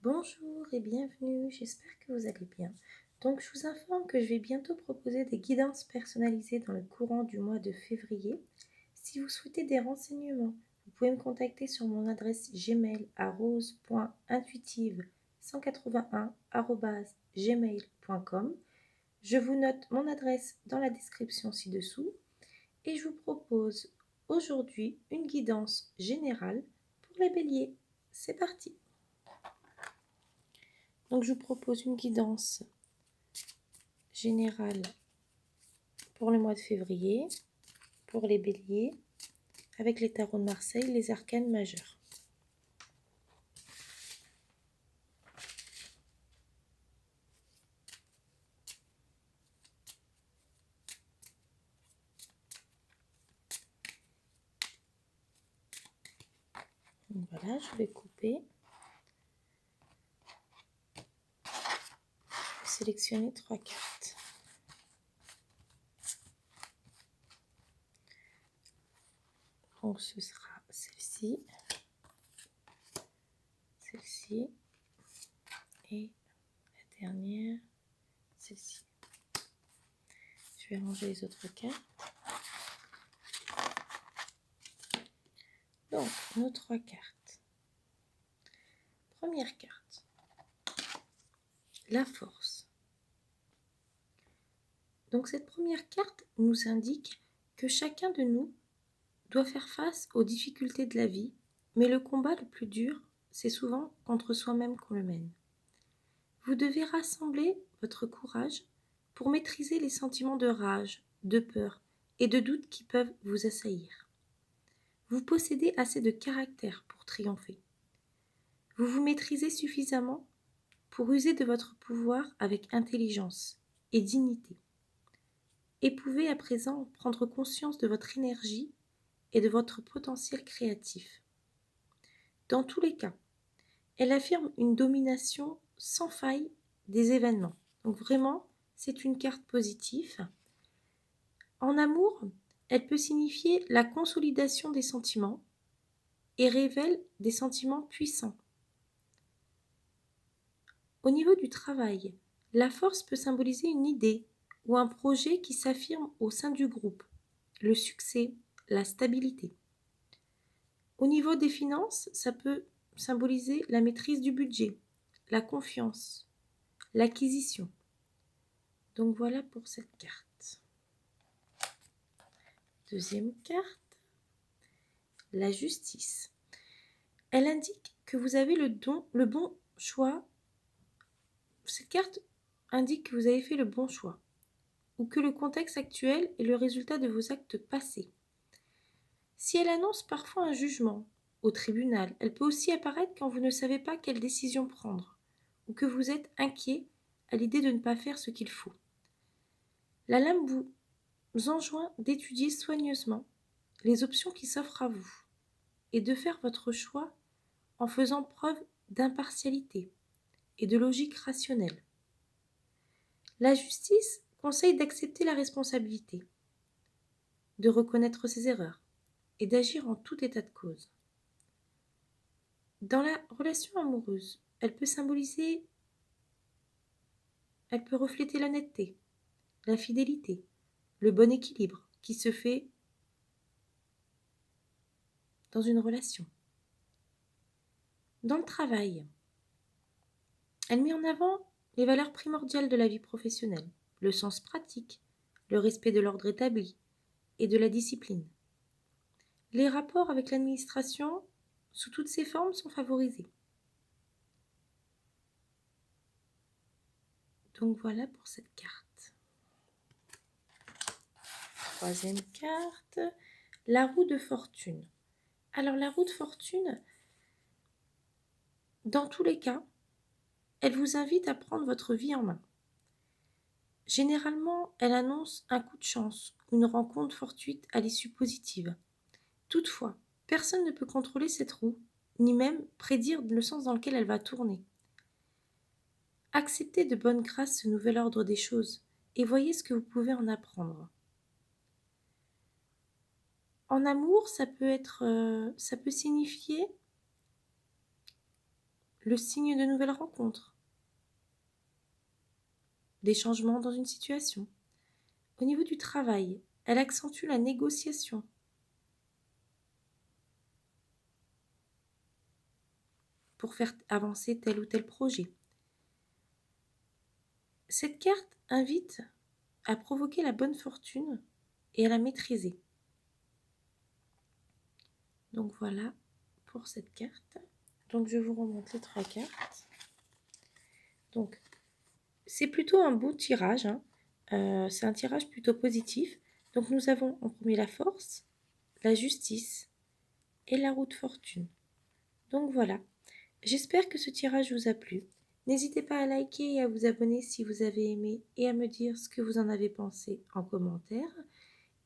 Bonjour et bienvenue, j'espère que vous allez bien. Donc je vous informe que je vais bientôt proposer des guidances personnalisées dans le courant du mois de février. Si vous souhaitez des renseignements, vous pouvez me contacter sur mon adresse gmail à rose.intuitive181@gmail.com. Je vous note mon adresse dans la description ci-dessous et je vous propose aujourd'hui une guidance générale pour les béliers. C'est parti! Donc je vous propose une guidance générale pour le mois de février, pour les béliers, avec les tarots de Marseille, les arcanes majeurs. Donc voilà, je vais couper. Je vais sélectionner 3 cartes. Donc ce sera celle-ci, celle-ci et la dernière, celle-ci. Je vais ranger les autres cartes. Donc, nos 3 cartes. Première carte, la force. Donc cette première carte nous indique que chacun de nous doit faire face aux difficultés de la vie, mais le combat le plus dur, c'est souvent contre soi-même qu'on le mène. Vous devez rassembler votre courage pour maîtriser les sentiments de rage, de peur et de doute qui peuvent vous assaillir. Vous possédez assez de caractère pour triompher. Vous vous maîtrisez suffisamment pour user de votre pouvoir avec intelligence et dignité. Et pouvez à présent prendre conscience de votre énergie et de votre potentiel créatif. Dans tous les cas, elle affirme une domination sans faille des événements. Donc vraiment, c'est une carte positive. En amour, elle peut signifier la consolidation des sentiments et révèle des sentiments puissants. Au niveau du travail, la force peut symboliser une idée ou un projet qui s'affirme au sein du groupe, le succès, la stabilité. Au niveau des finances, ça peut symboliser la maîtrise du budget, la confiance, l'acquisition. Donc voilà pour cette carte. Deuxième carte, la justice. Elle indique que vous avez le bon choix. Cette carte indique que vous avez fait le bon choix ou que le contexte actuel est le résultat de vos actes passés. Si elle annonce parfois un jugement au tribunal, elle peut aussi apparaître quand vous ne savez pas quelle décision prendre ou que vous êtes inquiet à l'idée de ne pas faire ce qu'il faut. La lame vous enjoint d'étudier soigneusement les options qui s'offrent à vous et de faire votre choix en faisant preuve d'impartialité et de logique rationnelle. La justice conseille d'accepter la responsabilité, de reconnaître ses erreurs et d'agir en tout état de cause. Dans la relation amoureuse, elle peut refléter l'honnêteté, la fidélité, le bon équilibre qui se fait dans une relation. Dans le travail, elle met en avant les valeurs primordiales de la vie professionnelle, le sens pratique, le respect de l'ordre établi et de la discipline. Les rapports avec l'administration, sous toutes ses formes, sont favorisés. Donc voilà pour cette carte. Troisième carte, la roue de fortune. Alors la roue de fortune, dans tous les cas, elle vous invite à prendre votre vie en main. Généralement, elle annonce un coup de chance, une rencontre fortuite à l'issue positive. Toutefois, personne ne peut contrôler cette roue, ni même prédire le sens dans lequel elle va tourner. Acceptez de bonne grâce ce nouvel ordre des choses et voyez ce que vous pouvez en apprendre. En amour, ça peut signifier le signe de nouvelles rencontres, des changements dans une situation. Au niveau du travail, elle accentue la négociation. Pour faire avancer tel ou tel projet. Cette carte invite à provoquer la bonne fortune et à la maîtriser. Donc voilà pour cette carte. Donc je vous remonte les 3 cartes. Donc c'est plutôt un beau tirage, hein. C'est un tirage plutôt positif. Donc nous avons en premier la force, la justice et la roue de fortune. Donc voilà, j'espère que ce tirage vous a plu. N'hésitez pas à liker et à vous abonner si vous avez aimé et à me dire ce que vous en avez pensé en commentaire.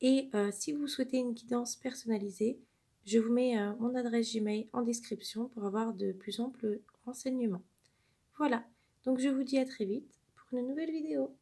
Et si vous souhaitez une guidance personnalisée, je vous mets mon adresse Gmail en description pour avoir de plus amples renseignements. Voilà, donc je vous dis à très vite pour une nouvelle vidéo.